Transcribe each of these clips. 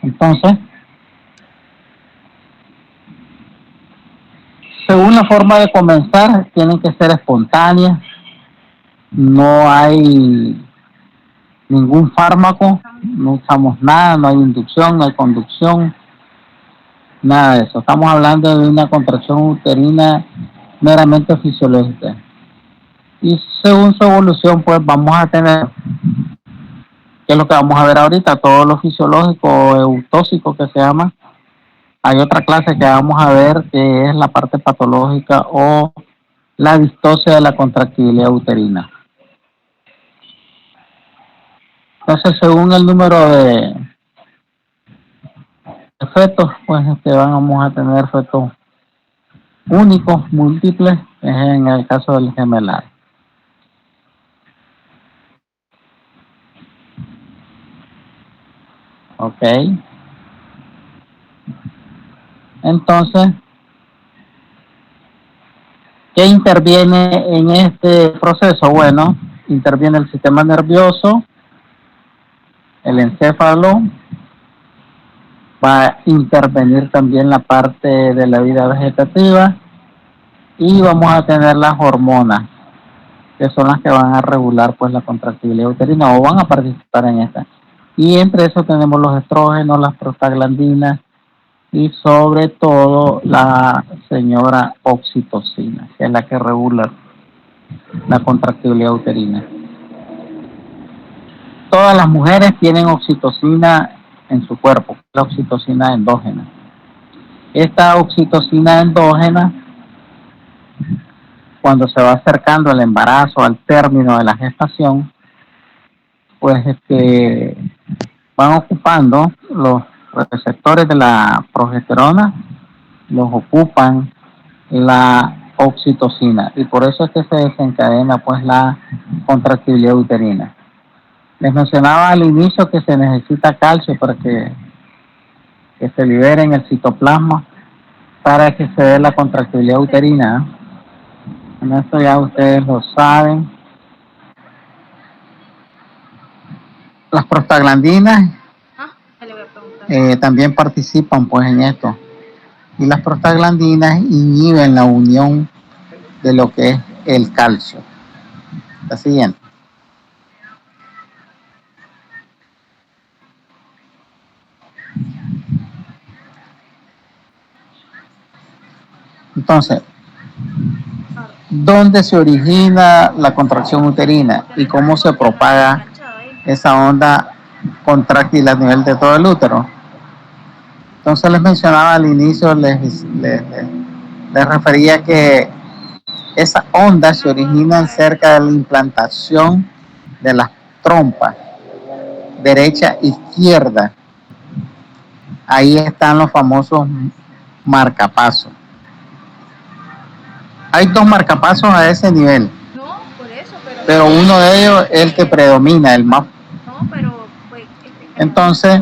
Entonces, según la forma de comenzar, tienen que ser espontáneas, no hay ningún fármaco, no usamos nada, no hay inducción, no hay conducción, nada de eso. Estamos hablando de una contracción uterina meramente fisiológica. Y según su evolución, pues vamos a tener, que es lo que vamos a ver ahorita, todo lo fisiológico o eutóxico que se llama. Hay otra clase que vamos a ver que es la parte patológica o la distosia de la contractibilidad uterina. Entonces, según el número de fetos, pues vamos a tener fetos únicos, múltiples, en el caso del gemelar. Ok. Entonces, ¿qué interviene en este proceso? Bueno, interviene el sistema nervioso, el encéfalo, va a intervenir también la parte de la vida vegetativa y vamos a tener las hormonas, que son las que van a regular pues la contractibilidad uterina o van a participar en esta. Y entre eso tenemos los estrógenos, las prostaglandinas y sobre todo la señora oxitocina, que es la que regula la contractibilidad uterina. Todas las mujeres tienen oxitocina en su cuerpo, la oxitocina endógena. Esta oxitocina endógena, cuando se va acercando el embarazo, al término de la gestación, pues van ocupando los receptores de la progesterona, los ocupan la oxitocina y por eso es que se desencadena pues la contractibilidad uterina. Les mencionaba al inicio que se necesita calcio para que se libere en el citoplasma para que se dé la contractibilidad uterina. En esto ya ustedes lo saben. Las prostaglandinas también participan pues en esto. Y las prostaglandinas inhiben la unión de lo que es el calcio. La siguiente. Entonces, ¿dónde se origina la contracción uterina y cómo se propaga esa onda contráctil a nivel de todo el útero? Entonces les mencionaba al inicio, les refería que esas ondas se originan cerca de la implantación de las trompas, derecha e izquierda. Ahí están los famosos marcapasos. Hay dos marcapasos a ese nivel. Pero uno de ellos es el que predomina, el más. Entonces,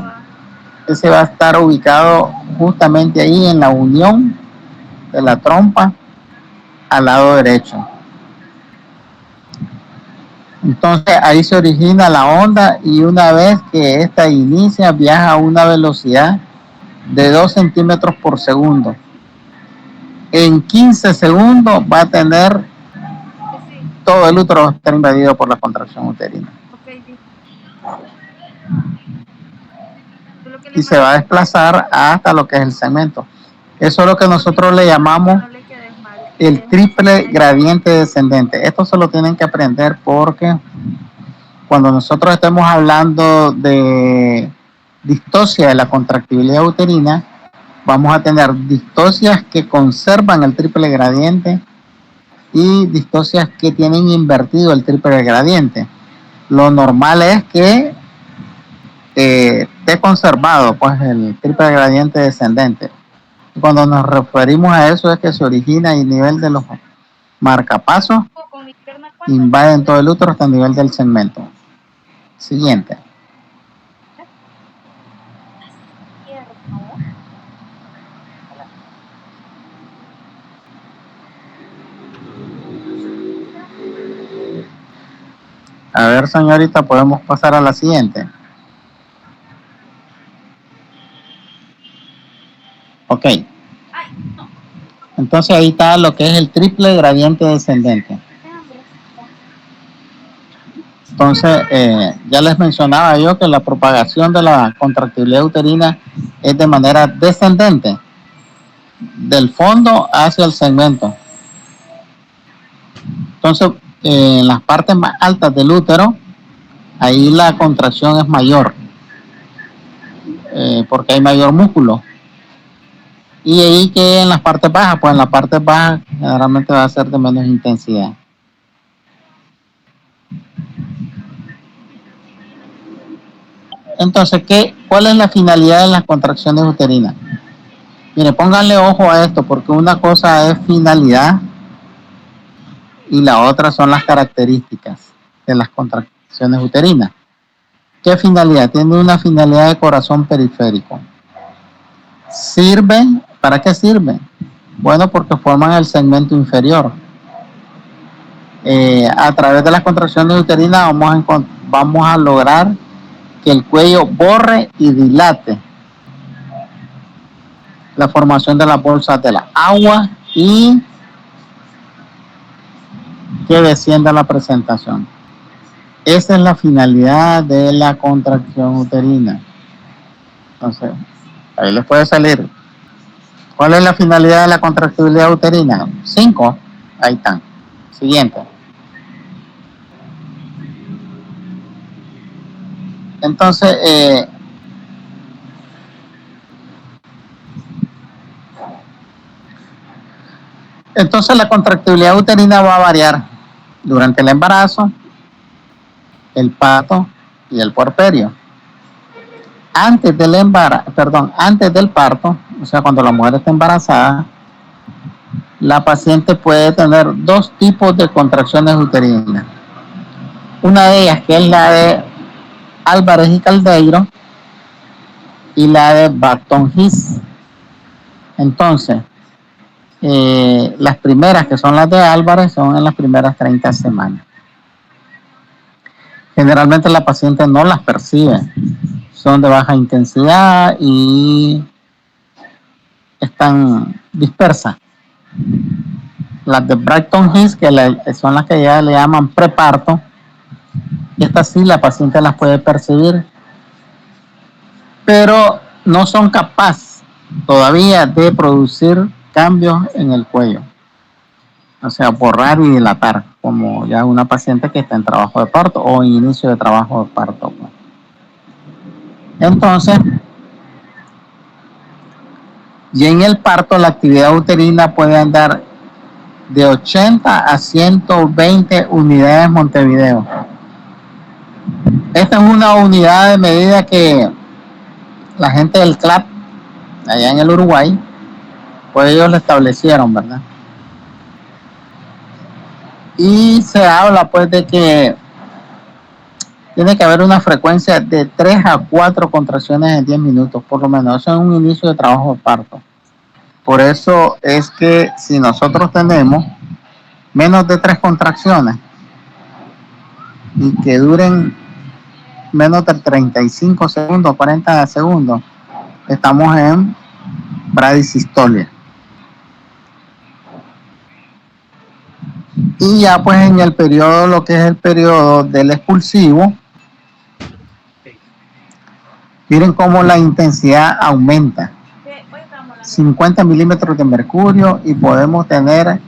ese va a estar ubicado justamente ahí en la unión de la trompa al lado derecho. Entonces ahí se origina la onda y una vez que esta inicia viaja a una velocidad de 2 centímetros por segundo. En 15 segundos va a tener todo el útero va a estar invadido por la contracción uterina. Y se va a desplazar hasta lo que es el segmento. Eso es lo que nosotros le llamamos el triple gradiente descendente. Esto se lo tienen que aprender porque cuando nosotros estemos hablando de distosia de la contractibilidad uterina, vamos a tener distocias que conservan el triple gradiente y distocias que tienen invertido el triple gradiente. Lo normal es que esté conservado pues el triple gradiente descendente. Cuando nos referimos a eso es que se origina a nivel de los marcapasos, invaden todo el útero hasta el nivel del segmento. Siguiente. A ver, señorita, podemos pasar a la siguiente. Ok. Entonces ahí está lo que es el triple gradiente descendente. Entonces, ya les mencionaba yo que la propagación de la contractilidad uterina es de manera descendente, del fondo hacia el segmento. Entonces, en las partes más altas del útero, ahí la contracción es mayor, porque hay mayor músculo. Y ahí que en las partes bajas, pues en las partes bajas generalmente va a ser de menos intensidad. Entonces, ¿cuál es la finalidad de las contracciones uterinas? Mire, pónganle ojo a esto, porque una cosa es finalidad y la otra son las características de las contracciones uterinas. ¿Qué finalidad? Tiene una finalidad de corazón periférico. ¿Sirve? ¿Para qué sirve? Bueno, porque forman el segmento inferior. A través de las contracciones uterinas vamos a lograr que el cuello borre y dilate la formación de las bolsas de la agua y que descienda la presentación. Esa es la finalidad de la contracción uterina. Entonces, ahí les puede salir. ¿Cuál es la finalidad de la contractibilidad uterina? 5. Ahí están. Siguiente. Entonces, la contractibilidad uterina va a variar durante el embarazo, el parto y el puerperio. Antes del parto, o sea, cuando la mujer está embarazada, la paciente puede tener dos tipos de contracciones uterinas. Una de ellas que es la de Álvarez y Caldeiro y la de Barton-Hicks. Entonces, las primeras, que son las de Álvarez, son en las primeras 30 semanas. Generalmente la paciente no las percibe, son de baja intensidad y están dispersas. Las de Barton-Hicks, que son las que ya le llaman preparto, y estas sí la paciente las puede percibir, pero no son capaces todavía de producir cambios en el cuello, o sea, borrar y dilatar, como ya una paciente que está en trabajo de parto o en inicio de trabajo de parto. Entonces, y en el parto la actividad uterina puede andar de 80 a 120 unidades Montevideo. Esta es una unidad de medida que la gente del CLAP, allá en el Uruguay, pues ellos lo establecieron, ¿verdad? Y se habla pues de que tiene que haber una frecuencia de 3 a 4 contracciones en 10 minutos, por lo menos. Eso es un inicio de trabajo de parto. Por eso es que si nosotros tenemos menos de 3 contracciones y que duren menos de 35 segundos, 40 segundos, estamos en bradisistolia. Y ya pues en el periodo, lo que es el periodo del expulsivo, miren cómo la intensidad aumenta. 50 milímetros de mercurio y podemos tener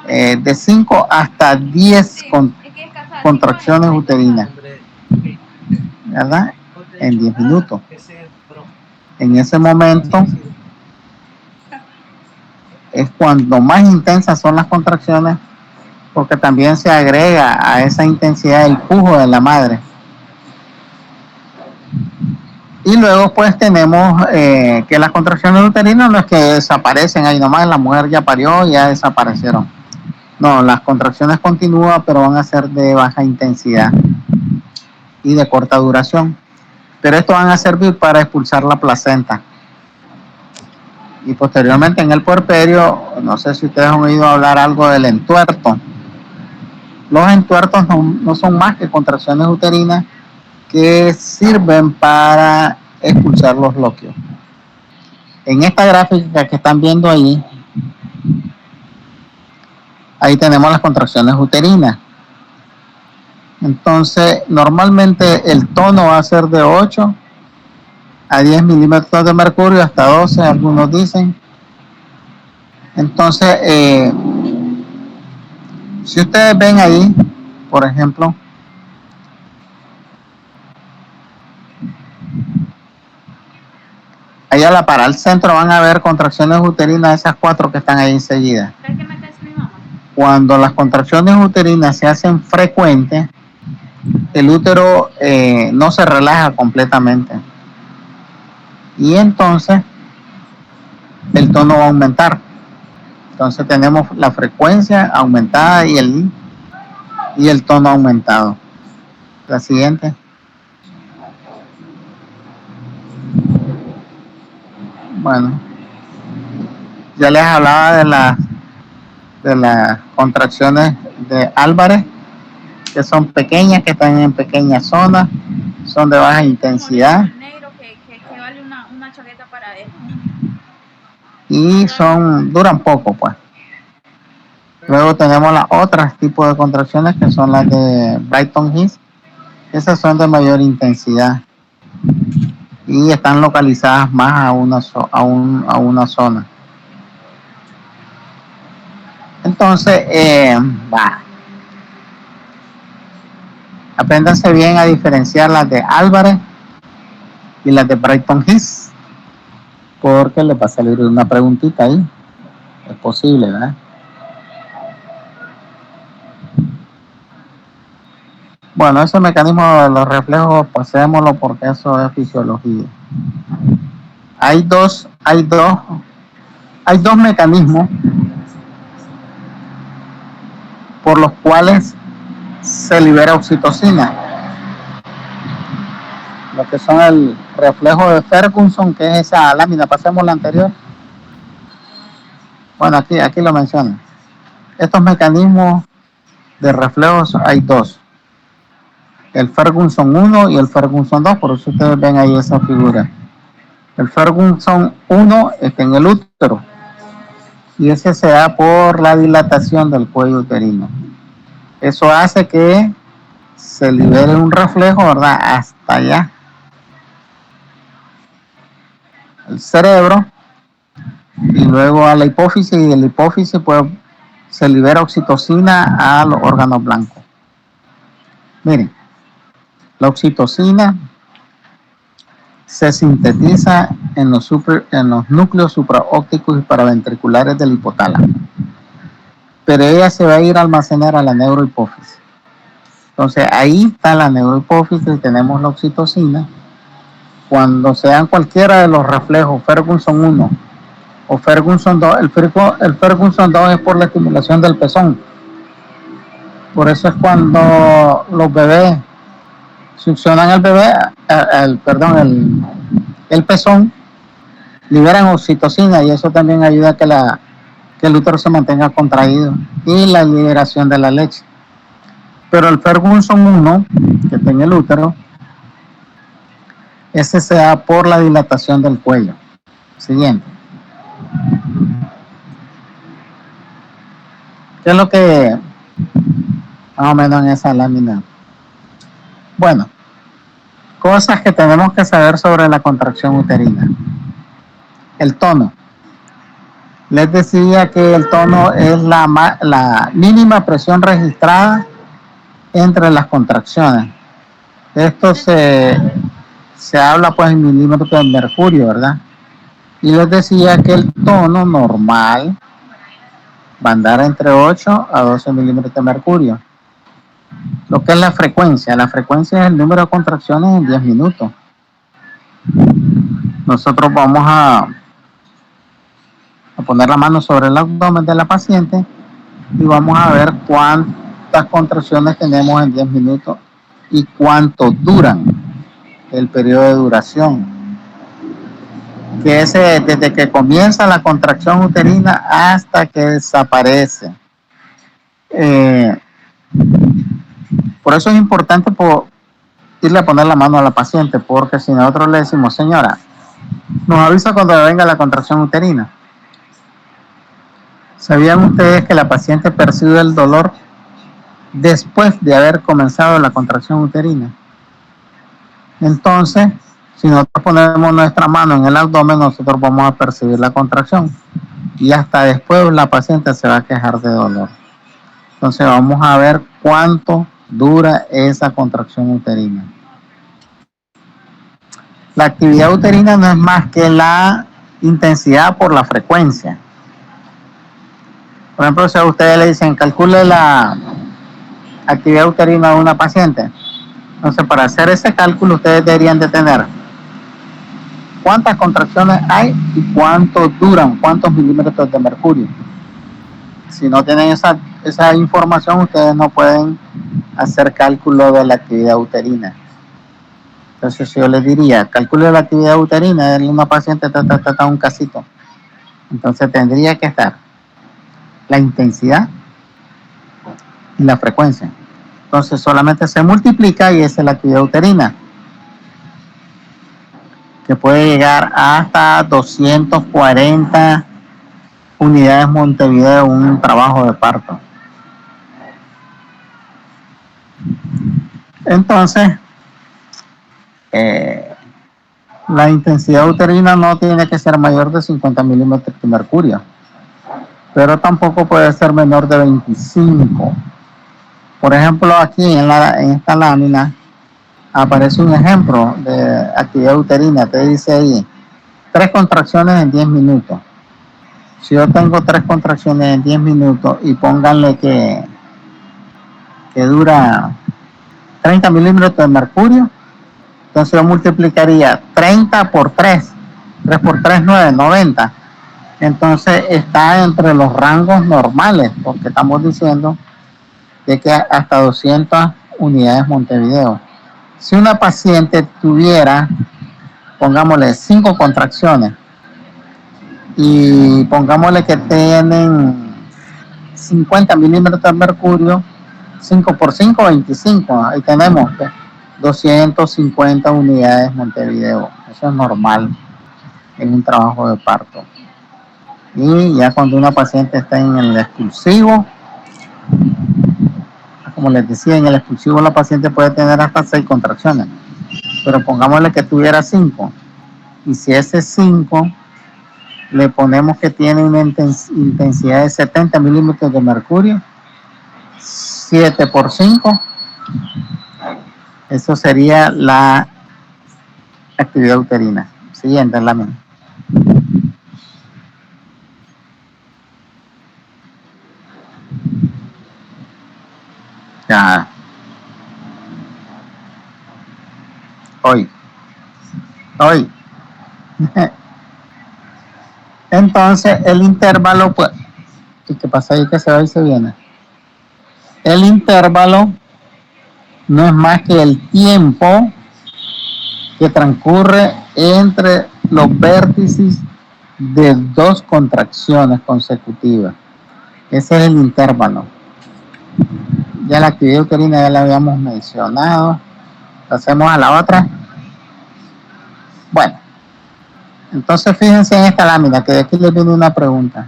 de 5 hasta 10 contracciones uterinas, ¿verdad? En 10 minutos. En ese momento es cuando más intensas son las contracciones, porque también se agrega a esa intensidad el pujo de la madre. Y luego pues tenemos que las contracciones uterinas no es que desaparecen ahí nomás, la mujer ya parió y ya desaparecieron. No, las contracciones continúan, pero van a ser de baja intensidad y de corta duración. Pero esto van a servir para expulsar la placenta. Y posteriormente en el puerperio, no sé si ustedes han oído hablar algo del entuerto. Los entuertos no son más que contracciones uterinas que sirven para expulsar los loquios. En esta gráfica que están viendo ahí tenemos las contracciones uterinas. Entonces, normalmente el tono va a ser de 8 a 10 milímetros de mercurio, hasta 12, algunos dicen. Entonces, si ustedes ven ahí, por ejemplo, allá la para el centro van a ver contracciones uterinas, esas 4 que están ahí enseguida. Cuando las contracciones uterinas se hacen frecuentes, el útero no se relaja completamente. Y entonces el tono va a aumentar. Entonces tenemos la frecuencia aumentada y el tono aumentado. La siguiente. Bueno, ya les hablaba de las contracciones de Álvarez, que son pequeñas, que están en pequeñas zonas, son de baja intensidad. Que vale una chaqueta para él. Y duran poco, pues. Luego tenemos las otras tipos de contracciones, que son las de Brighton Hicks. Esas son de mayor intensidad y están localizadas más a una zona. Entonces, apréndanse bien a diferenciar las de Álvarez y las de Brighton Hicks, porque les va a salir una preguntita ahí. Es posible, ¿verdad? Bueno, ese mecanismo de los reflejos, pasémoslo porque eso es fisiología. Hay dos mecanismos por los cuales se libera oxitocina. Lo que son el reflejo de Ferguson, que es esa lámina, pasemos la anterior. Bueno, aquí lo menciono. Estos mecanismos de reflejos hay dos. El Ferguson 1 y el Ferguson 2, por eso ustedes ven ahí esa figura. El Ferguson 1 está en el útero y ese se da por la dilatación del cuello uterino. Eso hace que se libere un reflejo, ¿verdad? Hasta allá. El cerebro y luego a la hipófisis, y de la hipófisis pues se libera oxitocina a los órganos blancos. Miren, la oxitocina se sintetiza en los núcleos supraópticos y paraventriculares del hipotálamo, pero ella se va a ir a almacenar a la neurohipófisis. Entonces ahí está la neurohipófisis, tenemos la oxitocina. Cuando se dan cualquiera de los reflejos, Ferguson 1 o Ferguson 2, el Ferguson 2 es por la estimulación del pezón. Por eso es cuando los bebés succionan al bebé, el pezón, liberan oxitocina y eso también ayuda a que el útero se mantenga contraído y la liberación de la leche. Pero el Ferguson 1, que está en el útero, ese se da por la dilatación del cuello. Siguiente. ¿Qué es lo que más o menos en esa lámina? Bueno, cosas que tenemos que saber sobre la contracción uterina. El tono. Les decía que el tono es la mínima presión registrada entre las contracciones. Esto se habla pues en milímetros de mercurio, ¿verdad? Y les decía que el tono normal va a andar entre 8 a 12 milímetros de mercurio. Lo que es la frecuencia es el número de contracciones en 10 minutos. Nosotros vamos a poner la mano sobre el abdomen de la paciente y vamos a ver cuántas contracciones tenemos en 10 minutos y cuánto duran, el periodo de duración, que es desde que comienza la contracción uterina hasta que desaparece. Por eso es importante irle a poner la mano a la paciente, porque si nosotros le decimos, señora, Nos avisa cuando venga la contracción uterina. ¿Sabían ustedes que la paciente percibe el dolor después de haber comenzado la contracción uterina? Entonces, si nosotros ponemos nuestra mano en el abdomen, nosotros vamos a percibir la contracción y hasta después la paciente se va a quejar de dolor. Entonces vamos a ver cuánto dura esa contracción uterina. La actividad uterina no es más que la intensidad por la frecuencia. Por ejemplo, si a ustedes le dicen calcule la actividad uterina de una paciente, entonces para hacer ese cálculo ustedes deberían de tener cuántas contracciones hay y cuánto duran, cuántos milímetros de mercurio. Si no tienen esa información, ustedes no pueden hacer cálculo de la actividad uterina. Entonces yo les diría, calcule la actividad uterina de una paciente, un casito. Entonces tendría que estar la intensidad y la frecuencia. Entonces solamente se multiplica y esa es la actividad uterina, que puede llegar hasta 240 unidades Montevideo en un trabajo de parto. Entonces, la intensidad uterina no tiene que ser mayor de 50 milímetros de mercurio, pero tampoco puede ser menor de 25. Por ejemplo, aquí en esta lámina aparece un ejemplo de actividad uterina. Te dice ahí 3 contracciones en 10 minutos. Si yo tengo 3 contracciones en 10 minutos y pónganle que dura 30 milímetros de mercurio, entonces yo multiplicaría 30 por 3. 3 por 3, 9, 90. Entonces está entre los rangos normales, porque estamos diciendo de que hasta 200 unidades Montevideo. Si una paciente tuviera, pongámosle 5 contracciones y pongámosle que tienen 50 milímetros de mercurio, 5 por 5, 25. Ahí tenemos 250 unidades Montevideo. Eso es normal en un trabajo de parto. Y ya cuando una paciente está en el expulsivo, como les decía, en el expulsivo la paciente puede tener hasta 6 contracciones, pero pongámosle que tuviera 5, y si ese 5 le ponemos que tiene una intensidad de 70 milímetros de mercurio, 7 por 5, eso sería la actividad uterina. Siguiente lámina. Ya. Hoy. Entonces el intervalo, pues, ¿qué pasa ahí que se va y se viene? El intervalo no es más que el tiempo que transcurre entre los vértices de 2 contracciones consecutivas. Ese es el intervalo. Ya la actividad uterina ya la habíamos mencionado. Pasemos a la otra. Bueno, entonces fíjense en esta lámina, que de aquí les viene una pregunta.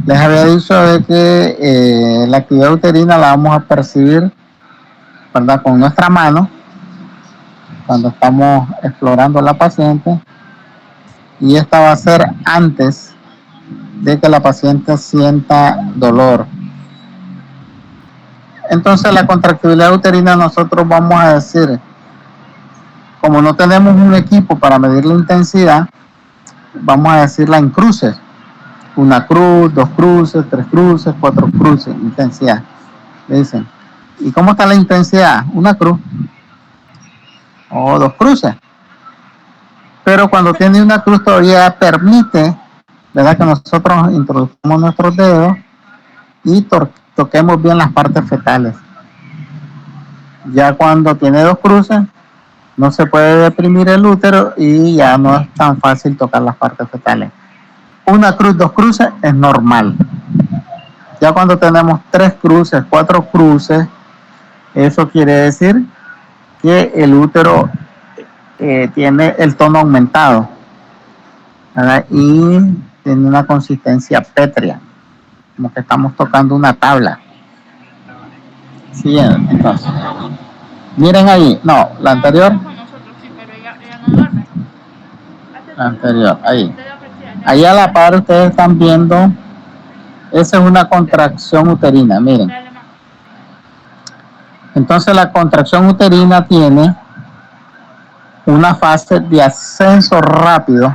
Les había dicho de que la actividad uterina la vamos a percibir, ¿verdad?, con nuestra mano cuando estamos explorando a la paciente, y esta va a ser antes de que la paciente sienta dolor. Entonces la contractibilidad uterina nosotros vamos a decir, como no tenemos un equipo para medir la intensidad, vamos a decirla en cruces. 1 cruz, 2 cruces, 3 cruces, 4 cruces, intensidad. Le dicen, ¿y cómo está la intensidad? 1 cruz o 2 cruces. Pero cuando tiene 1 cruz todavía permite, ¿verdad?, que nosotros introduzcamos nuestros dedos y toquemos bien las partes fetales. Ya cuando tiene 2 cruces, no se puede deprimir el útero y ya no es tan fácil tocar las partes fetales. 1 cruz, 2 cruces es normal. Ya cuando tenemos 3 cruces, 4 cruces, eso quiere decir que el útero tiene el tono aumentado, ¿verdad? Y tiene una consistencia pétrea, como que estamos tocando una tabla. Sí, entonces, miren ahí, no, la anterior. Con nosotros, sí, pero ella no duerme. La anterior, ahí. Ahí a la par ustedes están viendo, esa es una contracción uterina, miren. Entonces la contracción uterina tiene una fase de ascenso rápido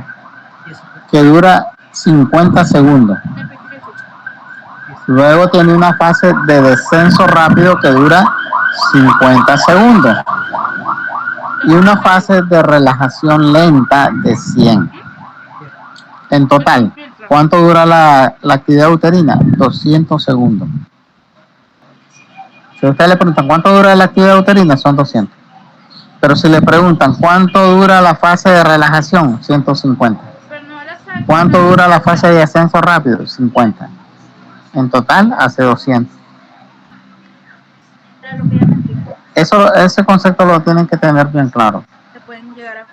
que dura 50 segundos. Luego tiene una fase de descenso rápido que dura 50 segundos. Y una fase de relajación lenta de 100. En total, ¿cuánto dura la actividad uterina? 200 segundos. Si ustedes le preguntan cuánto dura la actividad uterina, son 200. Pero si le preguntan cuánto dura la fase de relajación, 150. ¿Cuánto dura la fase de ascenso rápido? 50. En total hace 200. Ese concepto lo tienen que tener bien claro.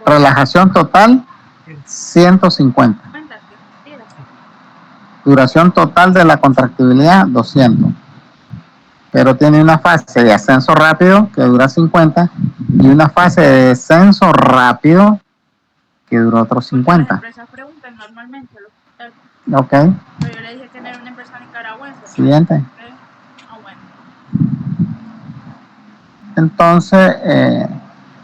Relajación total, 150. Duración total de la contractibilidad, 200. Pero tiene una fase de ascenso rápido que dura 50 y una fase de descenso rápido que dura otros 50. Las empresas preguntan normalmente. Ok. Pero yo le dije que era una empresa nicaragüense. Siguiente. Bueno. Entonces,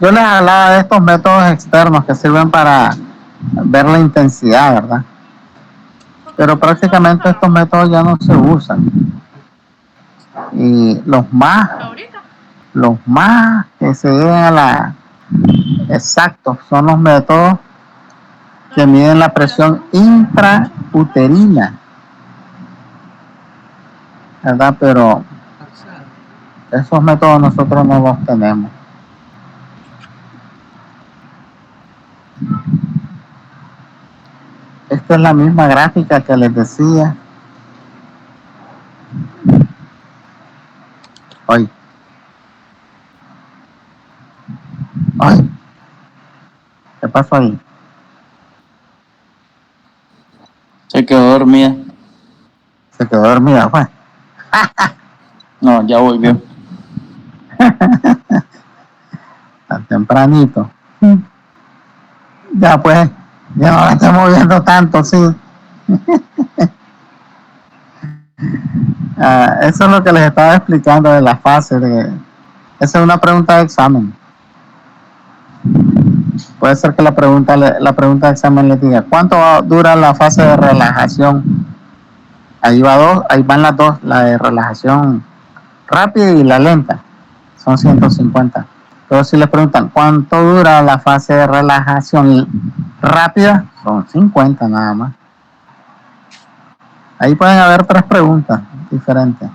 yo les hablaba de estos métodos externos que sirven para ver la intensidad, ¿verdad? Pero prácticamente estos métodos ya no se usan. Y los más que se llegan a la exactos son los métodos que miden la presión intrauterina, ¿verdad? Pero esos métodos nosotros no los tenemos. Esta es la misma gráfica que les decía. Ay. ¿Qué pasó ahí? Se quedó dormida. Se quedó dormida, pues. No, ya volvió. Tan tempranito. Ya pues, ya no la estoy moviendo tanto, sí. Eso es lo que les estaba explicando de la fase de... Esa es una pregunta de examen. Puede ser que la pregunta de examen les diga ¿cuánto dura la fase de relajación? Ahí van las dos, la de relajación rápida y la lenta. Son 150. Pero si les preguntan ¿cuánto dura la fase de relajación rápida? Son 50 nada más. Ahí pueden haber 3 preguntas diferentes.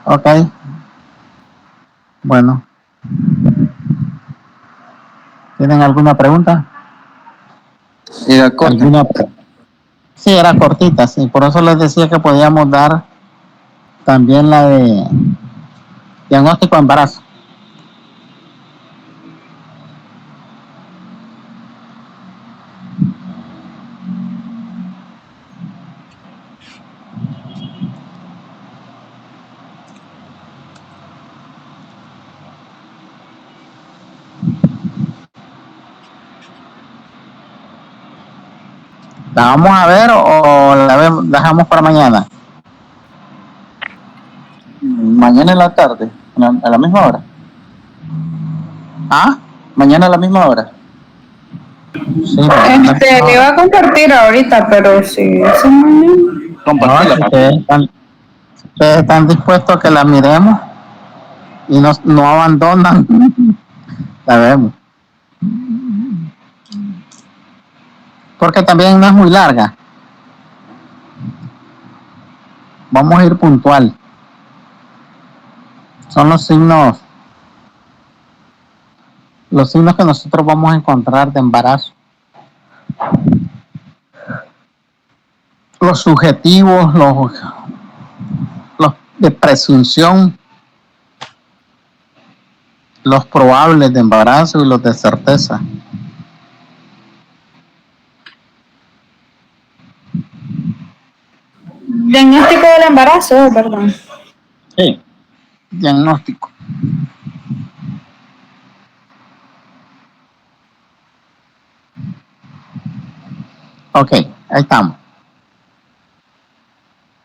Ok. Bueno. ¿Tienen alguna pregunta? Era corta. Sí, era cortita, sí. Por eso les decía que podíamos dar también la de diagnóstico de embarazo. ¿La vamos a ver o la dejamos para mañana? Mañana en la tarde, a la misma hora. ¿Ah? Mañana a la misma hora. Sí, le iba a compartir ahorita, pero si eso mañana. Compartirla. Ustedes están dispuestos a que la miremos y no abandonan. La vemos. Porque también no es muy larga. Vamos a ir puntual. Son los signos que nosotros vamos a encontrar de embarazo. Los subjetivos, los de presunción, los probables de embarazo y los de certeza. Diagnóstico del embarazo, perdón. Sí. Diagnóstico. Ok, ahí estamos.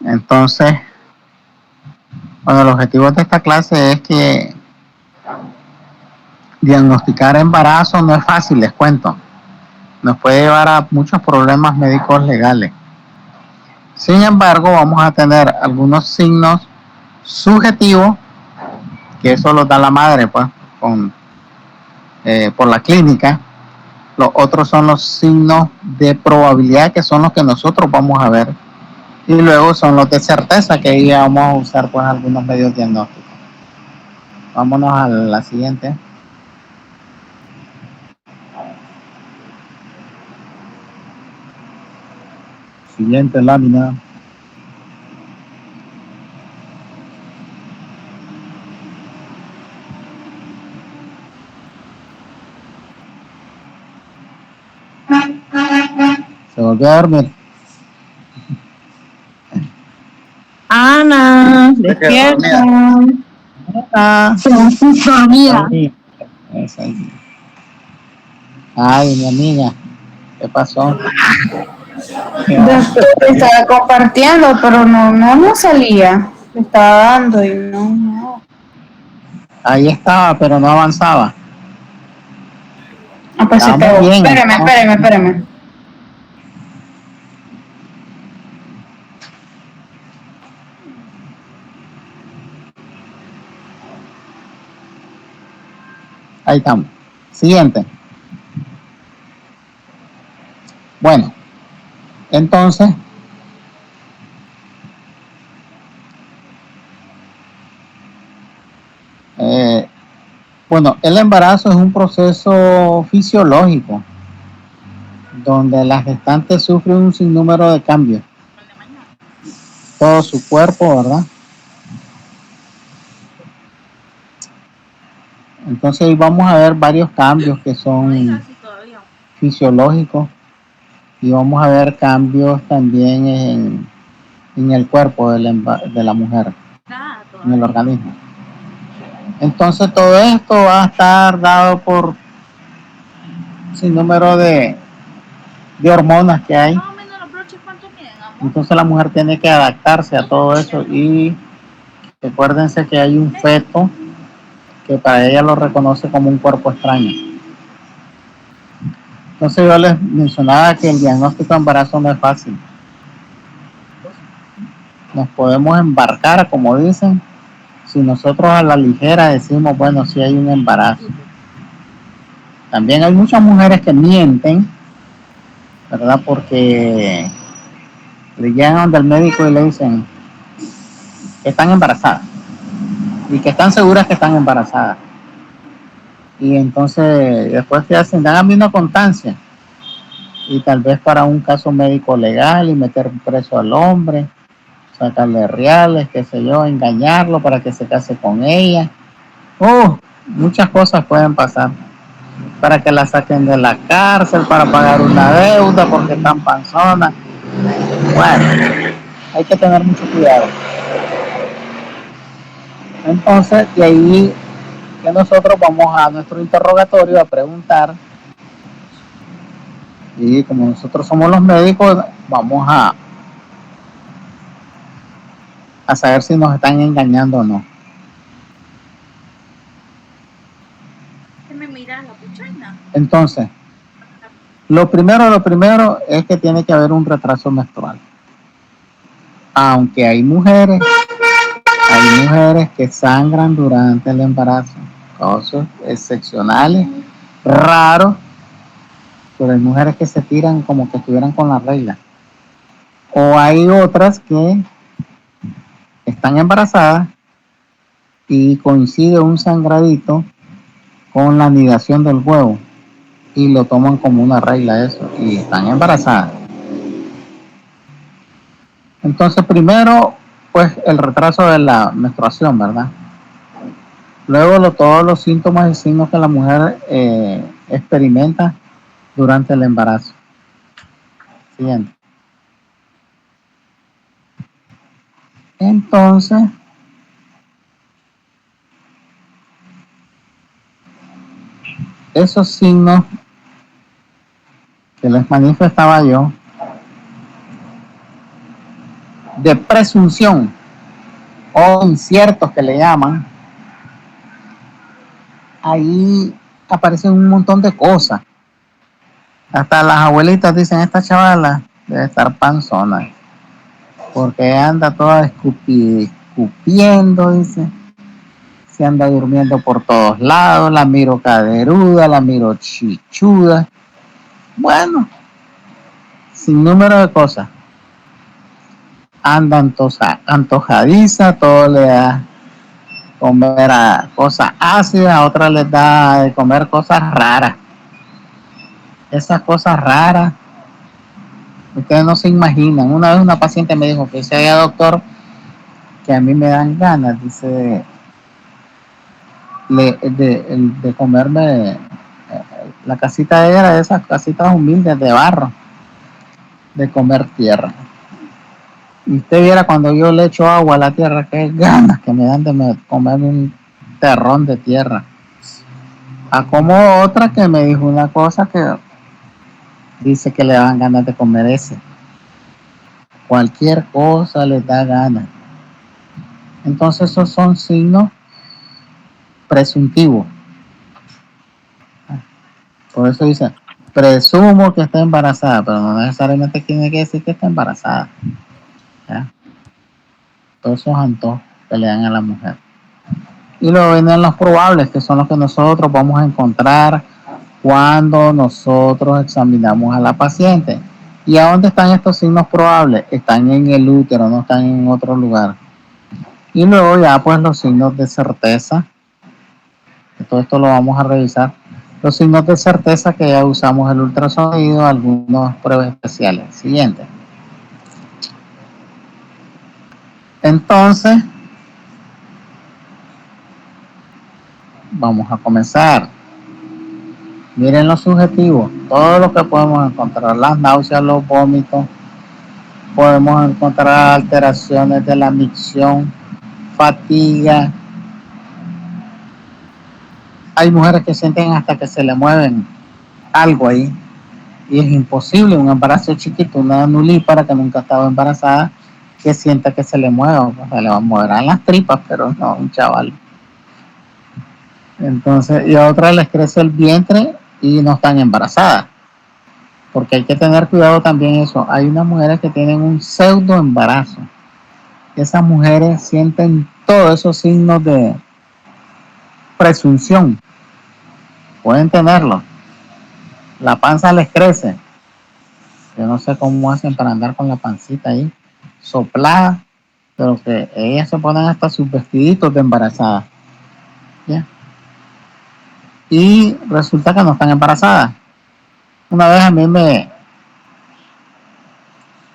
Entonces, bueno, el objetivo de esta clase es que diagnosticar embarazo no es fácil, les cuento. Nos puede llevar a muchos problemas médicos legales. Sin embargo, vamos a tener algunos signos subjetivos, que eso los da la madre, pues, por la clínica. Los otros son los signos de probabilidad, que son los que nosotros vamos a ver. Y luego son los de certeza, que ahí vamos a usar pues algunos medios diagnósticos. Vámonos a la siguiente. Siguiente lámina. Se volvió a dormir. Ana, despierta. Ah, Dormida. ay, mi amiga, ¿qué pasó? Estaba compartiendo, pero no salía. Le estaba dando y no. Ahí estaba, pero no avanzaba. Ah, pues se Estamos pegó. bien, Espérame. Ahí estamos. Siguiente. Bueno, entonces, bueno, el embarazo es un proceso fisiológico donde la gestante sufre un sinnúmero de cambios. Todo su cuerpo, ¿verdad? Entonces vamos a ver varios cambios que son fisiológicos y vamos a ver cambios también en el cuerpo de la mujer, en el organismo. Entonces todo esto va a estar dado por un sinnúmero de hormonas que hay. Entonces la mujer tiene que adaptarse a todo eso y recuérdense que hay un feto que para ella lo reconoce como un cuerpo extraño. Entonces yo les mencionaba que el diagnóstico de embarazo no es fácil. Nos podemos embarcar, como dicen, si nosotros a la ligera decimos, bueno, sí hay un embarazo. También hay muchas mujeres que mienten, ¿verdad? Porque le llegan donde el médico y le dicen que están embarazadas y que están seguras que están embarazadas. Y entonces después que hacen, dan a mí una constancia y tal vez para un caso médico legal y meter preso al hombre, sacarle reales, qué sé yo, engañarlo para que se case con ella. Muchas cosas pueden pasar. Para que la saquen de la cárcel, para pagar una deuda porque están panzonas. Bueno, hay que tener mucho cuidado. Entonces, de ahí que nosotros vamos a nuestro interrogatorio a preguntar, y como nosotros somos los médicos, vamos a saber si nos están engañando o no. Entonces, lo primero es que tiene que haber un retraso menstrual. Aunque hay mujeres que sangran durante el embarazo, casos excepcionales, raros, pero hay mujeres que se tiran como que estuvieran con la regla. O hay otras que están embarazadas y coincide un sangradito con la anidación del huevo y lo toman como una regla eso y están embarazadas. Entonces primero pues el retraso de la menstruación, ¿verdad? Luego todos los síntomas y signos que la mujer experimenta durante el embarazo. Siguiente. Entonces, esos signos que les manifestaba yo de presunción o inciertos que le llaman, ahí aparecen un montón de cosas. Hasta las abuelitas dicen, esta chavala debe estar panzona, porque anda toda escupiendo, dice, se anda durmiendo por todos lados, la miro caderuda, la miro chichuda, bueno, sin número de cosas. Anda antojadiza, todo le da comer a cosas ácidas, a otras les da de comer cosas raras. Esas cosas raras, ustedes no se imaginan. Una vez una paciente me dijo que dice, doctor, que a mí me dan ganas, dice, de comerme la casita de ella, era de esas casitas humildes de barro, de comer tierra. Y usted viera cuando yo le echo agua a la tierra, qué ganas que me dan de comer un terrón de tierra. A como otra que me dijo una cosa que dice que le dan ganas de comer ese. Cualquier cosa les da ganas. Entonces esos son signos presuntivos. Por eso dice, presumo que está embarazada, pero no necesariamente tiene que decir que está embarazada. ¿Ya? Todos esos antojos que le dan a la mujer. Y luego vienen los probables, que son los que nosotros vamos a encontrar cuando nosotros examinamos a la paciente. ¿Y a dónde están estos signos probables? Están en el útero, no están en otro lugar. Y luego ya pues los signos de certeza, que todo esto lo vamos a revisar. Los signos de certeza que ya usamos el ultrasonido, algunas pruebas especiales. Siguiente. Entonces, vamos a comenzar. Miren los subjetivos, todo lo que podemos encontrar, las náuseas, los vómitos, podemos encontrar alteraciones de la micción, fatiga. Hay mujeres que sienten hasta que se le mueven algo ahí y es imposible, un embarazo chiquito, una nulípara que nunca ha estado embarazada, que sienta que se le mueva, o sea, le moverán las tripas, pero no, un chaval. Entonces, y a otras les crece el vientre y no están embarazadas. Porque hay que tener cuidado también eso. Hay unas mujeres que tienen un pseudo embarazo. Esas mujeres sienten todos esos signos de presunción. Pueden tenerlo. La panza les crece. Yo no sé cómo hacen para andar con la pancita ahí soplada, pero que ellas se ponen hasta sus vestiditos de embarazada. ¿Ya? Y resulta que no están embarazadas. Una vez a mí me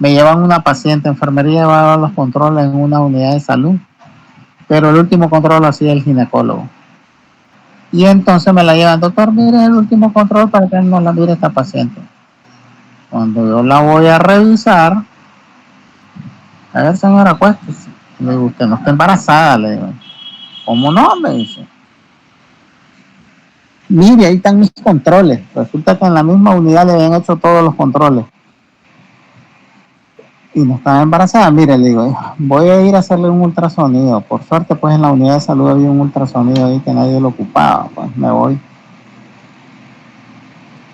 llevan una paciente, enfermería llevaba los controles en una unidad de salud, pero el último control lo hacía el ginecólogo. Y entonces me la llevan, doctor, mire el último control para que no la mire esta paciente. Cuando yo la voy a revisar, a ver, señora, acuéstese. Le digo, usted no está embarazada, le digo. ¿Cómo no? Me dice. Mire, ahí están mis controles. Resulta que en la misma unidad le habían hecho todos los controles. Y no estaba embarazada. Mire, le digo, voy a ir a hacerle un ultrasonido. Por suerte, pues en la unidad de salud había un ultrasonido ahí que nadie lo ocupaba. Pues me voy.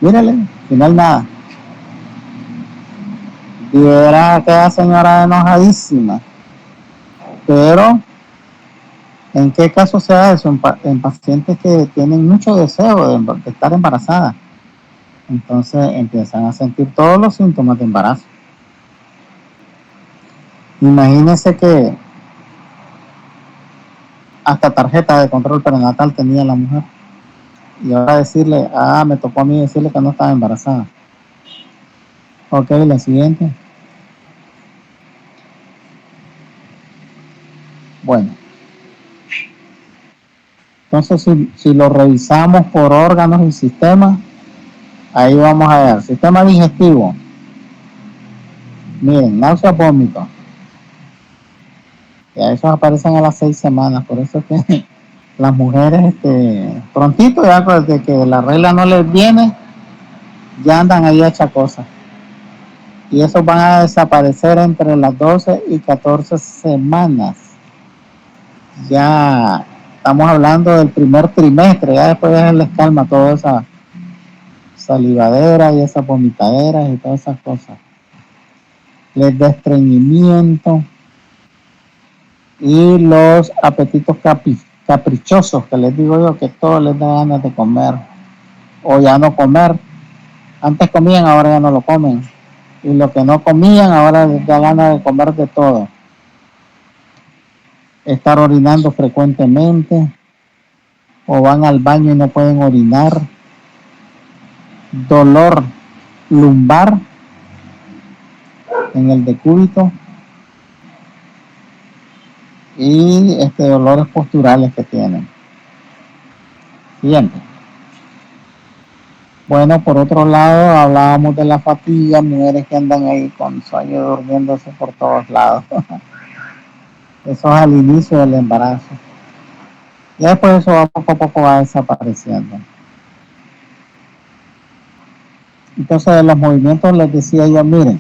Mírale, al final nada. Y era aquella señora enojadísima. Pero, ¿en qué caso se da eso? En pacientes que tienen mucho deseo de estar embarazadas. Entonces empiezan a sentir todos los síntomas de embarazo. Imagínense que hasta tarjeta de control prenatal tenía la mujer. Y ahora decirle, me tocó a mí decirle que no estaba embarazada. Ok, la siguiente. Bueno. Entonces, si lo revisamos por órganos y sistemas, ahí vamos a ver. Sistema digestivo. Miren, náuseas, vómito. Ya esos aparecen a las 6 semanas, por eso es que las mujeres, prontito ya desde que la regla no les viene, ya andan ahí hechas cosas. Y esos van a desaparecer entre las 12 y 14 semanas. Ya estamos hablando del primer trimestre, ya después ya les calma toda esa salivadera y esas vomitaderas y todas esas cosas. Les da estreñimiento y los apetitos caprichosos, que les digo yo que todo les da ganas de comer o ya no comer. Antes comían, ahora ya no lo comen. Y lo que no comían, ahora les da ganas de comer de todo. Estar orinando frecuentemente o van al baño y no pueden orinar. Dolor lumbar en el decúbito y dolores posturales que tienen. Siguiente. Bueno, por otro lado, hablábamos de la fatiga, mujeres que andan ahí con sueño durmiéndose por todos lados. Eso es al inicio del embarazo. Y después eso poco a poco va desapareciendo. Entonces, de los movimientos les decía yo, miren,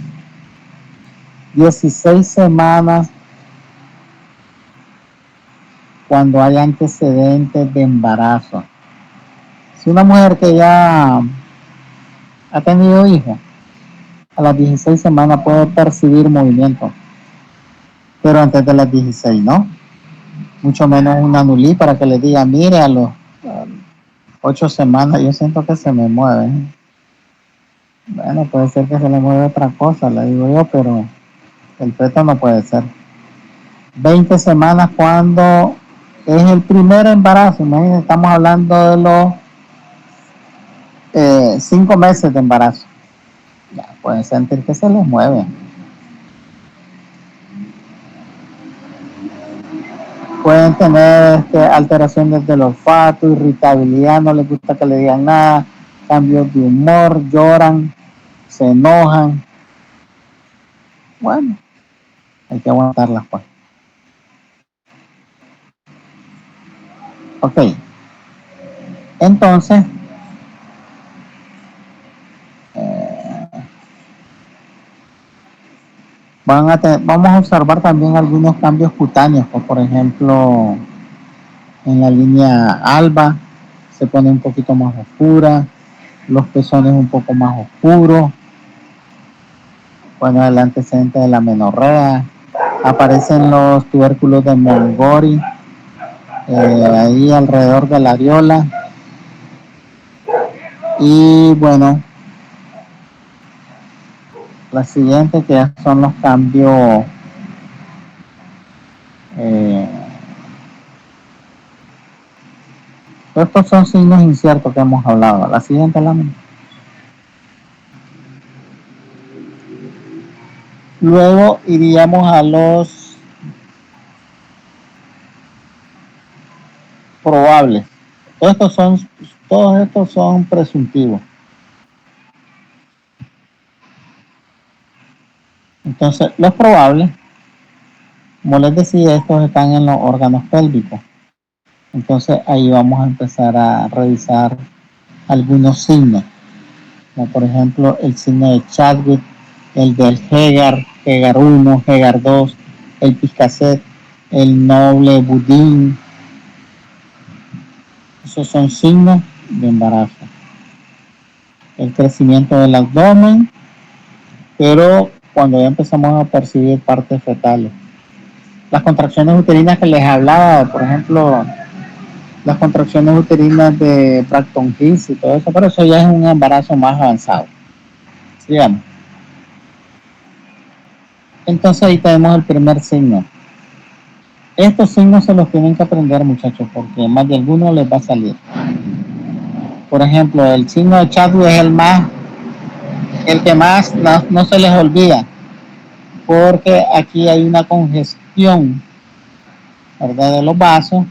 16 semanas cuando hay antecedentes de embarazo. Si una mujer que ya ha tenido hijos, a las 16 semanas puede percibir movimiento, pero antes de las 16 no. Mucho menos una nulí para que le diga, mire, a los 8 semanas yo siento que se me mueve. Bueno, puede ser que se le mueve otra cosa, le digo yo, pero el feto no puede ser. 20 semanas cuando es el primer embarazo, imagínense, estamos hablando de los 5 meses de embarazo. Ya pueden sentir que se les mueve. Pueden tener alteraciones del olfato, irritabilidad, no les gusta que le digan nada, cambios de humor, lloran, se enojan. Bueno, hay que aguantarlas pues. Ok. Entonces, vamos a observar también algunos cambios cutáneos, pues, por ejemplo, en la línea alba se pone un poquito más oscura, los pezones un poco más oscuros, bueno, el antecedente de la menorrea, aparecen los tubérculos de Mongori ahí alrededor de la areola, y bueno, la siguiente que son los cambios estos son signos inciertos que hemos hablado. La siguiente lámina. Luego iríamos a los probables. Todos estos son presuntivos. Entonces, los probables, como les decía, estos están en los órganos pélvicos. Entonces, ahí vamos a empezar a revisar algunos signos, como por ejemplo el signo de Chadwick, el del Hegar 1, Hegar 2, el Piscaset, el noble Budín. Esos son signos de embarazo. El crecimiento del abdomen, pero cuando ya empezamos a percibir partes fetales. Las contracciones uterinas que les hablaba, por ejemplo, las contracciones uterinas de Braxton Hicks y todo eso, pero eso ya es un embarazo más avanzado. Sigamos. Entonces ahí tenemos el primer signo. Estos signos se los tienen que aprender, muchachos, porque más de alguno les va a salir. Por ejemplo, el signo de Chadwick es el que más no se les olvida, porque aquí hay una congestión, ¿verdad?, de los vasos,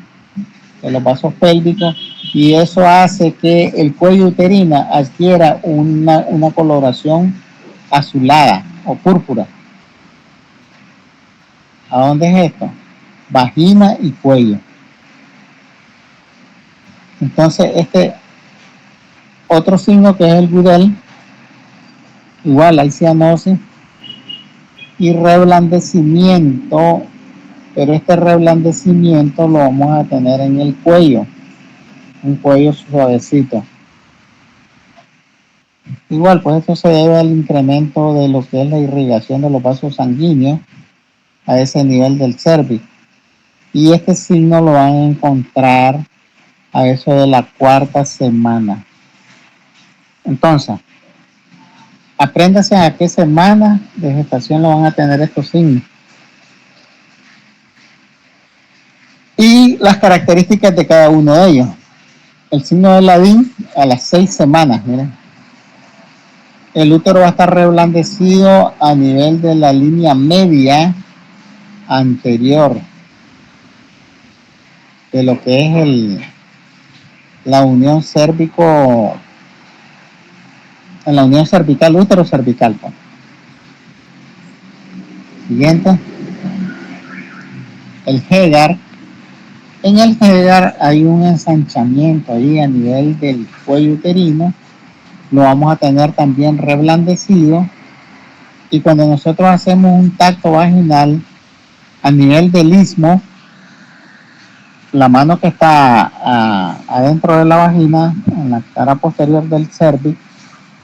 de los vasos pélvicos, y eso hace que el cuello uterino adquiera una coloración azulada o púrpura. ¿A dónde es esto? Vagina y cuello. Entonces, este otro signo que es el Goodell, igual hay cianosis y reblandecimiento, pero este reblandecimiento lo vamos a tener en el cuello, un cuello suavecito. Igual, pues esto se debe al incremento de lo que es la irrigación de los vasos sanguíneos a ese nivel del cérvix. Y este signo lo van a encontrar a eso de la 4ª semana. Entonces, apréndase a qué semana de gestación lo van a tener estos signos. Y las características de cada uno de ellos. El signo de Ladín a las 6 semanas, miren. El útero va a estar reblandecido a nivel de la línea media anterior de lo que es la unión cérvico, en la unión cervical, útero cervical. Pues. Siguiente. El Hegar. En el Hegar hay un ensanchamiento ahí a nivel del cuello uterino. Lo vamos a tener también reblandecido. Y cuando nosotros hacemos un tacto vaginal a nivel del istmo, la mano que está adentro de la vagina, en la cara posterior del cérvix,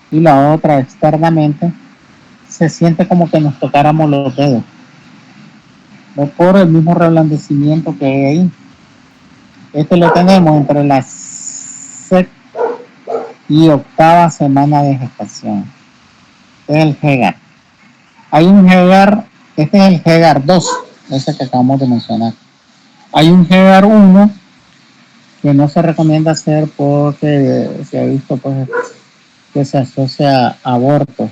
y la otra externamente, se siente como que nos tocáramos los dedos, ¿no? Por el mismo reblandecimiento que hay ahí. Este lo tenemos entre la 7ª y 8ª semana de gestación. Este es el Hegar. Hay un Hegar, este es el Hegar 2, ese que acabamos de mencionar. Hay un Hegar 1 que no se recomienda hacer porque se ha visto pues, que se asocia a aborto.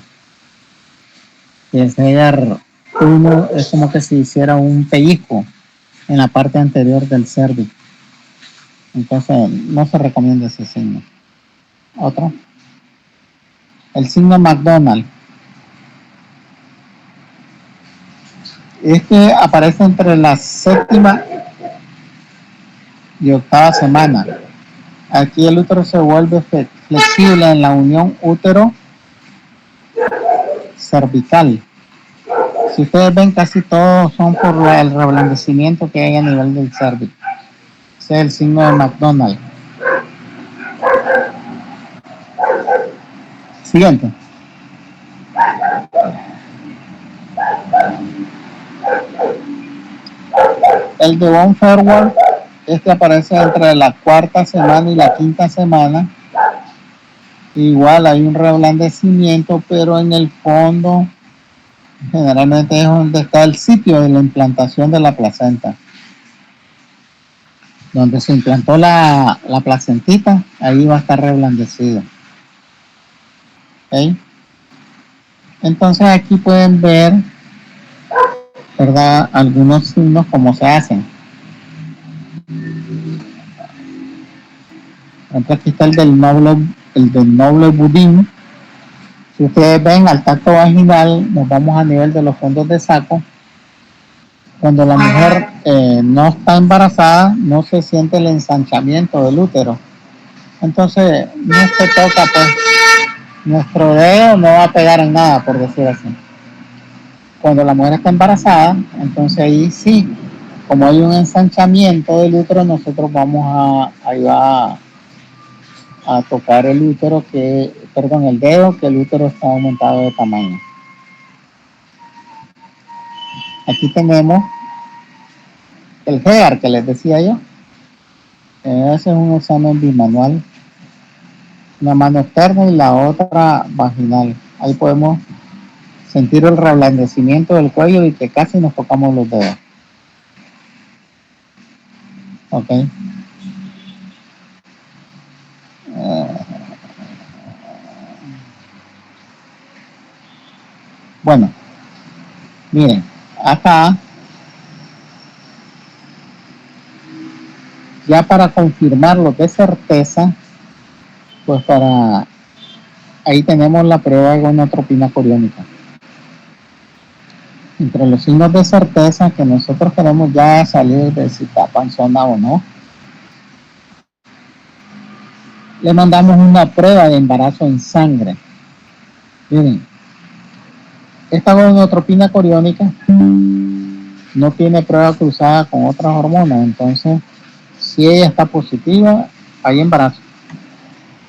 Y el Hegar 1 es como que si hiciera un pellizco en la parte anterior del cérvix. Entonces no se recomienda ese signo. Otro. El signo McDonald. Este aparece entre la 7ª y 8ª semana. Aquí el útero se vuelve flexible en la unión útero cervical. Si ustedes ven, casi todos son por el reblandecimiento que hay a nivel del cérvix. Ese es el signo de McDonald. Siguiente. El de Von Forward, este aparece entre la 4ª semana y la 5ª semana. Igual hay un reblandecimiento, pero en el fondo generalmente es donde está el sitio de la implantación de la placenta. Donde se implantó la placentita, ahí va a estar reblandecido. ¿Okay? Entonces aquí pueden ver, ¿verdad?, algunos signos cómo se hacen. Aquí está el del noble budín. Si ustedes ven al tacto vaginal, nos vamos a nivel de los fondos de saco. Cuando la mujer no está embarazada, no se siente el ensanchamiento del útero. Entonces, no se toca, pues, nuestro dedo no va a pegar en nada, por decir así. Cuando la mujer está embarazada, entonces ahí sí, como hay un ensanchamiento del útero, nosotros vamos a ayudar a tocar el útero, el dedo, que el útero está aumentado de tamaño. Aquí tenemos el Hegar que les decía yo. Ese es un examen bimanual. Una mano externa y la otra vaginal. Ahí podemos sentir el reblandecimiento del cuello y que casi nos tocamos los dedos. Ok. Bueno, miren, acá Ya para confirmarlo de certeza, pues ahí tenemos la prueba de gonotropina coriónica. Entre los signos de certeza que nosotros queremos ya salir de si está panzona o no, le mandamos una prueba de embarazo en sangre. Miren, esta gonotropina coriónica no tiene prueba cruzada con otras hormonas, entonces si ella está positiva, hay embarazo.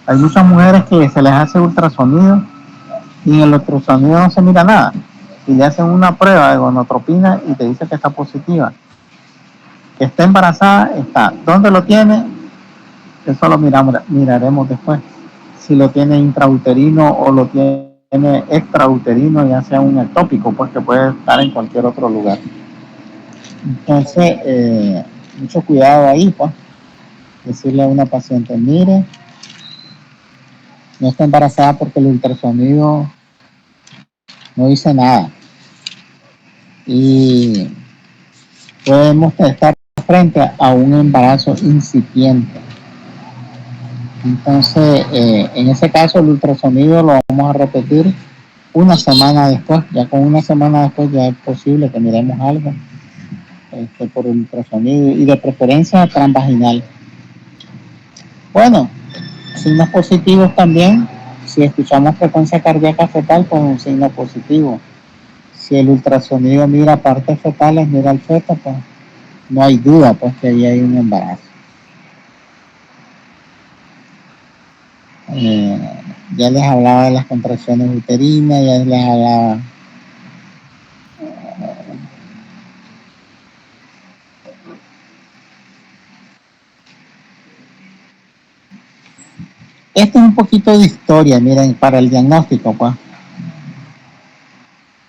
Hay muchas mujeres que se les hace ultrasonido y en el ultrasonido no se mira nada. Y le hacen una prueba de gonotropina y te dice que está positiva. Que está embarazada, está. ¿Dónde lo tiene? Eso lo miraremos después. Si lo tiene intrauterino o lo tiene extrauterino, ya sea un ectópico, pues que puede estar en cualquier otro lugar. Entonces, mucho cuidado ahí, pues. Decirle a una paciente, mire, no está embarazada porque el ultrasonido no dice nada. Y podemos estar frente a un embarazo incipiente. Entonces, en ese caso, el ultrasonido lo vamos a repetir una semana después. Ya con una semana después ya es posible que miremos algo por el ultrasonido y de preferencia transvaginal. Bueno, signos positivos también. Si escuchamos frecuencia cardíaca fetal, pues un signo positivo. Si el ultrasonido mira partes fetales, mira el feto, pues no hay duda pues que ahí hay un embarazo. Ya les hablaba de las contracciones uterinas, ya les hablaba esto es un poquito de historia, miren, para el diagnóstico, pues.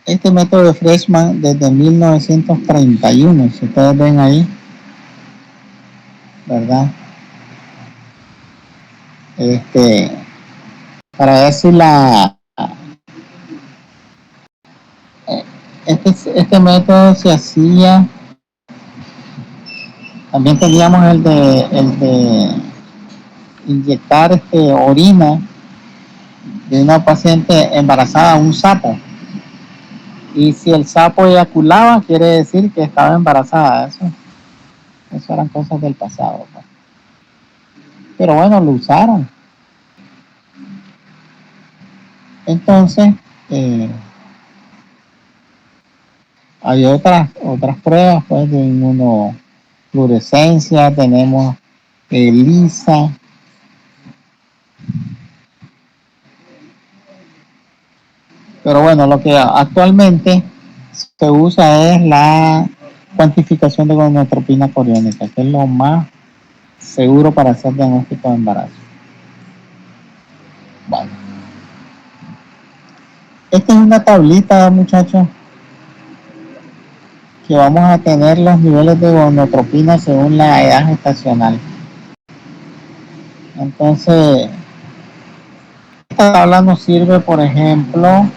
Este método de Freshman desde 1931, si ustedes ven ahí, ¿verdad? Para ver si este método se hacía, también teníamos el de inyectar orina de una paciente embarazada a un sapo. Y si el sapo eyaculaba, quiere decir que estaba embarazada. Eso eran cosas del pasado, pues. Pero bueno, lo usaron. Entonces, hay otras pruebas pues, de inmunofluorescencia, tenemos ELISA. Pero bueno, lo que actualmente se usa es la cuantificación de gonotropina coriónica, que es lo más seguro para hacer diagnóstico de embarazo. Bueno, esta es una tablita, muchachos, que vamos a tener los niveles de gonotropina según la edad gestacional. Entonces, esta tabla nos sirve, por ejemplo,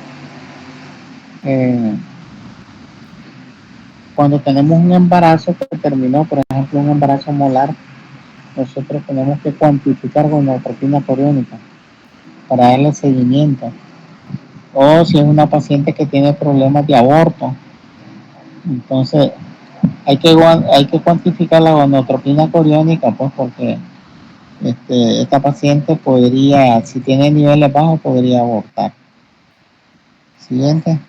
cuando tenemos un embarazo que terminó, por ejemplo, un embarazo molar, nosotros tenemos que cuantificar gonotropina coriónica para darle seguimiento. O si es una paciente que tiene problemas de aborto, entonces hay que cuantificar la gonotropina coriónica, pues porque esta paciente podría, si tiene niveles bajos, podría abortar. Siguiente.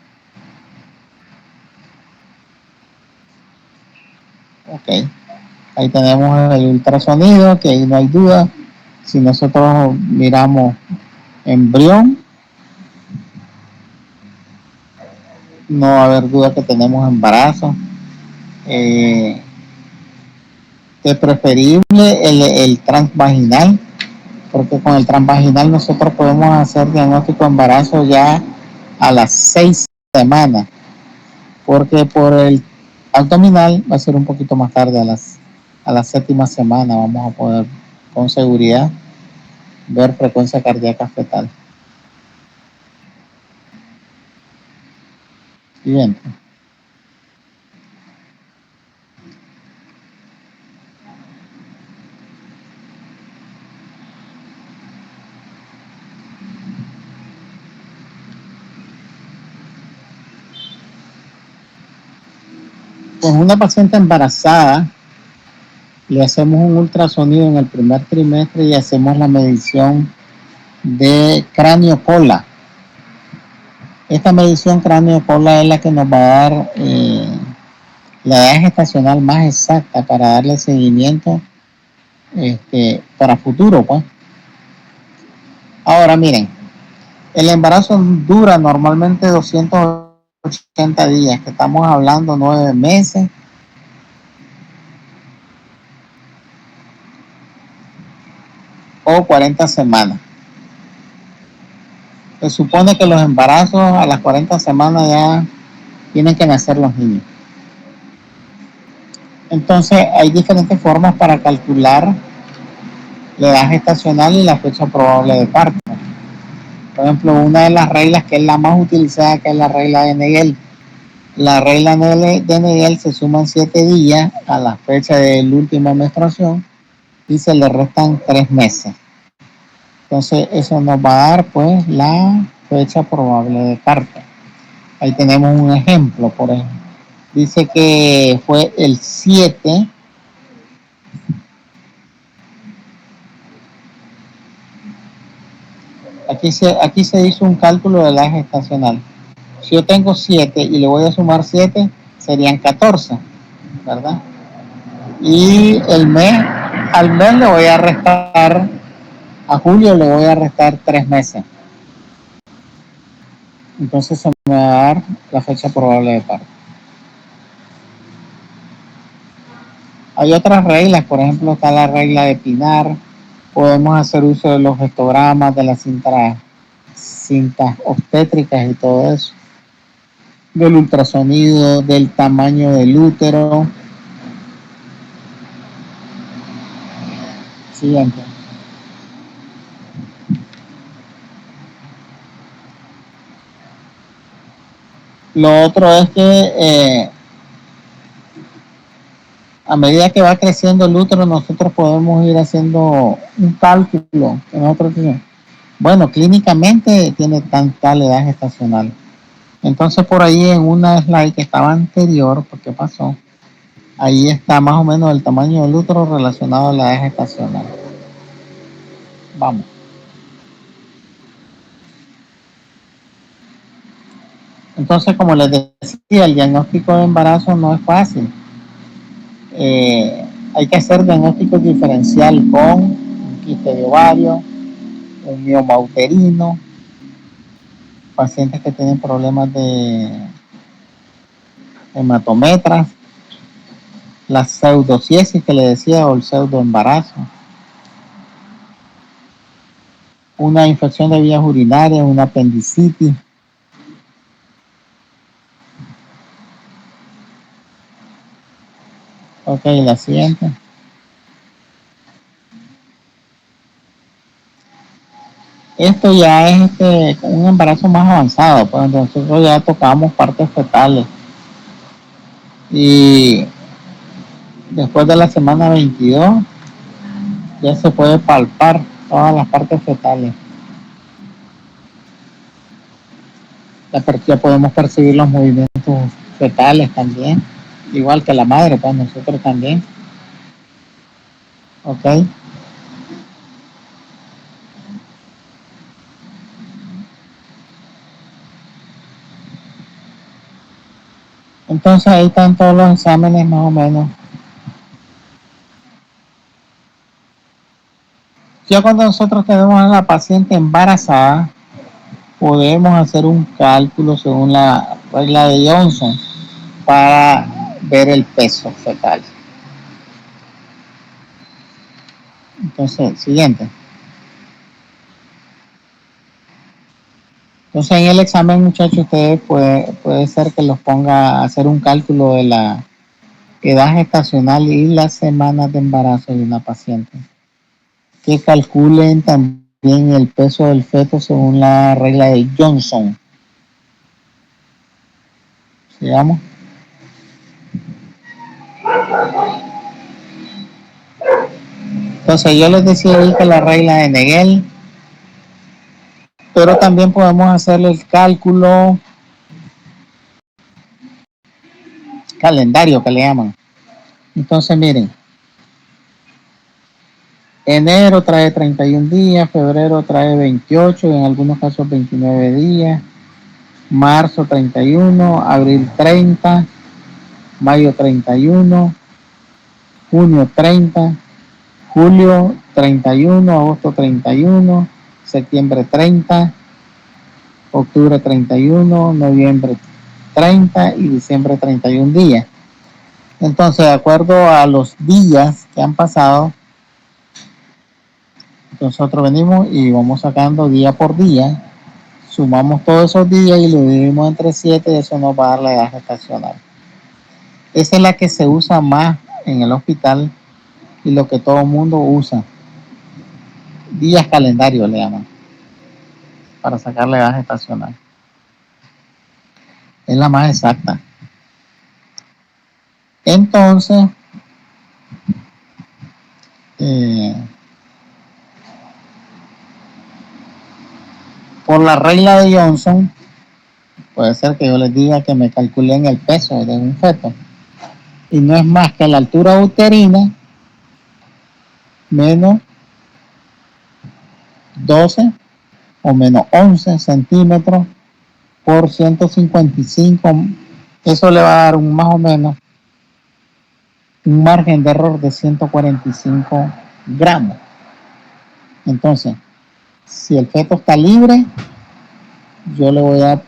Ok. Ahí tenemos el ultrasonido, que ahí no hay duda. Si nosotros miramos embrión, no va a haber duda que tenemos embarazo. De preferible el transvaginal, porque con el transvaginal nosotros podemos hacer diagnóstico de embarazo ya a las 6 semanas, porque por el abdominal va a ser un poquito más tarde, a la séptima semana vamos a poder con seguridad ver frecuencia cardíaca fetal. Siguiente. Pues una paciente embarazada, le hacemos un ultrasonido en el primer trimestre y hacemos la medición de cráneo-cola. Esta medición cráneo-cola es la que nos va a dar la edad gestacional más exacta para darle seguimiento para futuro, pues. Ahora miren, el embarazo dura normalmente 280 días, que estamos hablando 9 meses. O 40 semanas. Se supone que los embarazos a las 40 semanas ya tienen que nacer los niños. Entonces hay diferentes formas para calcular la edad gestacional y la fecha probable de parto. Por ejemplo, una de las reglas que es la más utilizada, que es la regla de Neguel. La regla de Neguel se suman 7 días a la fecha de la última menstruación y se le restan 3 meses. Entonces eso nos va a dar pues la fecha probable de parto. Ahí tenemos un ejemplo, por ejemplo. Dice que fue el 7 aquí se hizo un cálculo de la gestacional. Si yo tengo 7 y le voy a sumar 7, serían 14, ¿verdad? Y al mes le voy a restar, a julio le voy a restar 3 meses. Entonces se me va a dar la fecha probable de parto. Hay otras reglas, por ejemplo está la regla de Pinar. Podemos hacer uso de los histogramas, de las cintas obstétricas y todo eso, del ultrasonido, del tamaño del útero. Siguiente. Lo otro es que a medida que va creciendo el útero, nosotros podemos ir haciendo un cálculo que nosotros decimos, bueno, clínicamente tiene tal edad gestacional. Entonces por ahí en una slide que estaba anterior, ¿por qué pasó? Ahí está más o menos el tamaño del útero relacionado a la edad gestacional. Vamos. Entonces, como les decía, el diagnóstico de embarazo no es fácil. Hay que hacer diagnóstico diferencial con un quiste de ovario, un mioma uterino, pacientes que tienen problemas de hematometras, la pseudociesis que le decía o el pseudoembarazo, una infección de vías urinarias, una apendicitis. Ok, la siguiente. Esto ya es un embarazo más avanzado, pues nosotros ya tocamos partes fetales. Y después de la semana 22 ya se puede palpar todas las partes fetales. Ya podemos percibir los movimientos fetales también, igual que la madre, pues nosotros también. Ok. Entonces ahí están todos los exámenes más o menos. Ya cuando nosotros tenemos a la paciente embarazada, podemos hacer un cálculo según la regla de Johnson para ver el peso fetal. Entonces, siguiente. Entonces en el examen, muchachos, ustedes puede ser que los ponga a hacer un cálculo de la edad gestacional y las semanas de embarazo de una paciente. Que calculen también el peso del feto según la regla de Johnson. Sigamos. Entonces yo les decía ahí que la regla de Neguel, pero también podemos hacerle el cálculo calendario que le llaman. Entonces, miren, enero trae 31 días, febrero trae 28, en algunos casos 29 días, marzo 31, abril 30, mayo 31, junio 30, julio 31, agosto 31, septiembre 30, octubre 31, noviembre 30 y diciembre 31 días. Entonces, de acuerdo a los días que han pasado, nosotros venimos y vamos sacando día por día, sumamos todos esos días y lo dividimos entre 7 y eso nos va a dar la edad gestacional. Esa es la que se usa más en el hospital y lo que todo el mundo usa. Días calendario le llaman, para sacar la edad gestacional. Es la más exacta. Entonces, por la regla de Johnson, puede ser que yo les diga que me calculen el peso de un feto. Y no es más que la altura uterina menos 12 o menos 11 centímetros por 155. Eso le va a dar más o menos un margen de error de 145 gramos. Entonces, si el feto está libre, yo le voy a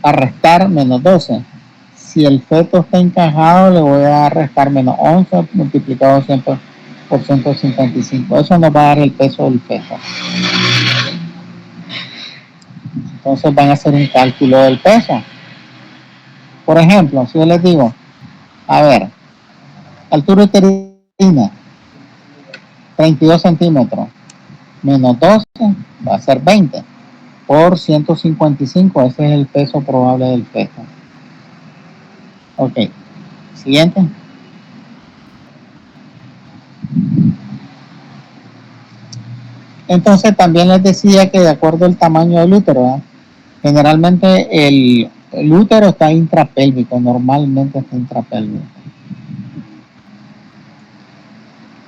restar menos 12. Si el feto está encajado, le voy a restar menos 11 multiplicado siempre por 155. Eso nos va a dar el peso del feto. Entonces van a hacer un cálculo del peso. Por ejemplo, si yo les digo, a ver, altura uterina, 32 centímetros, menos 12, va a ser 20, por 155, ese es el peso probable del feto. Ok, siguiente. Entonces también les decía que de acuerdo al tamaño del útero, generalmente el útero está intrapélvico, normalmente está intrapélvico.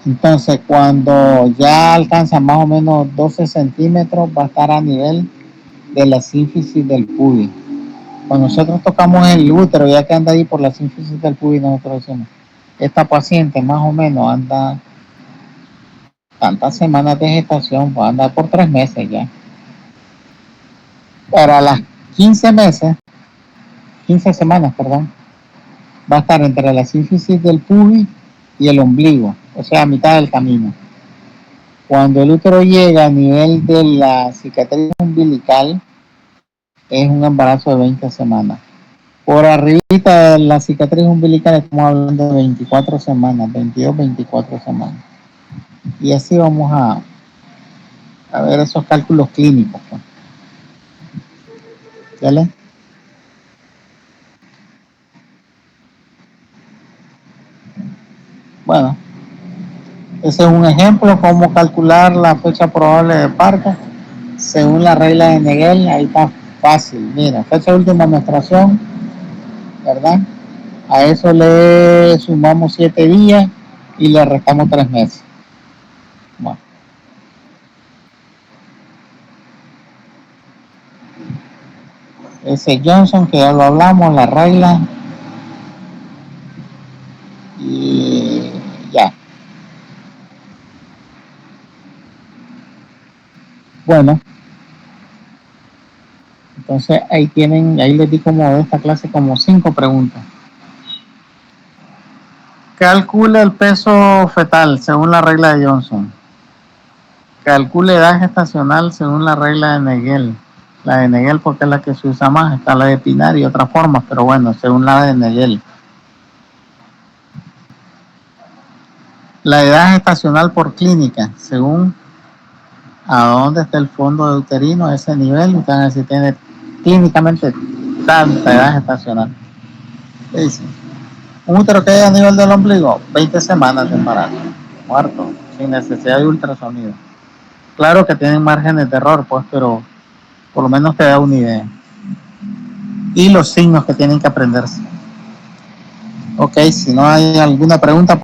Entonces cuando ya alcanza más o menos 12 centímetros va a estar a nivel de la sínfisis del pubis. Cuando nosotros tocamos el útero, ya que anda ahí por la sínfisis del pubis, nosotros decimos, esta paciente más o menos anda tantas semanas de gestación, pues anda por 3 meses ya. Para las 15 semanas, perdón, va a estar entre la sínfisis del pubis y el ombligo, o sea, a mitad del camino. Cuando el útero llega a nivel de la cicatriz umbilical, es un embarazo de 20 semanas. Por arribita de la cicatriz umbilical estamos hablando de 24 semanas, 22, 24 semanas. Y así vamos a ver esos cálculos clínicos, pues. ¿Vale? Bueno, ese es un ejemplo, cómo calcular la fecha probable de parto según la regla de Neguel. Ahí está fácil. Mira, fecha de última menstruación, ¿verdad? A eso le sumamos 7 días y le restamos 3 meses. Bueno. Ese Johnson, que ya lo hablamos, la regla. Y ya. Bueno. Entonces ahí tienen, ahí les di como de esta clase como 5 preguntas. Calcule el peso fetal según la regla de Johnson. Calcule edad gestacional según la regla de Neguel. La de Neguel porque es la que se usa más, está la de Pinar y otras formas, pero bueno, según la de Neguel. La edad gestacional por clínica, según a dónde está el fondo de uterino, a ese nivel, usted van a decir tiene clínicamente tanta edad gestacional. ¿Qué dice? Un útero que haya a nivel del ombligo, 20 semanas de embarazo, muerto, sin necesidad de ultrasonido. Claro que tienen márgenes de error, pues, pero por lo menos te da una idea. y los signos que tienen que aprenderse. Ok, si no hay alguna pregunta.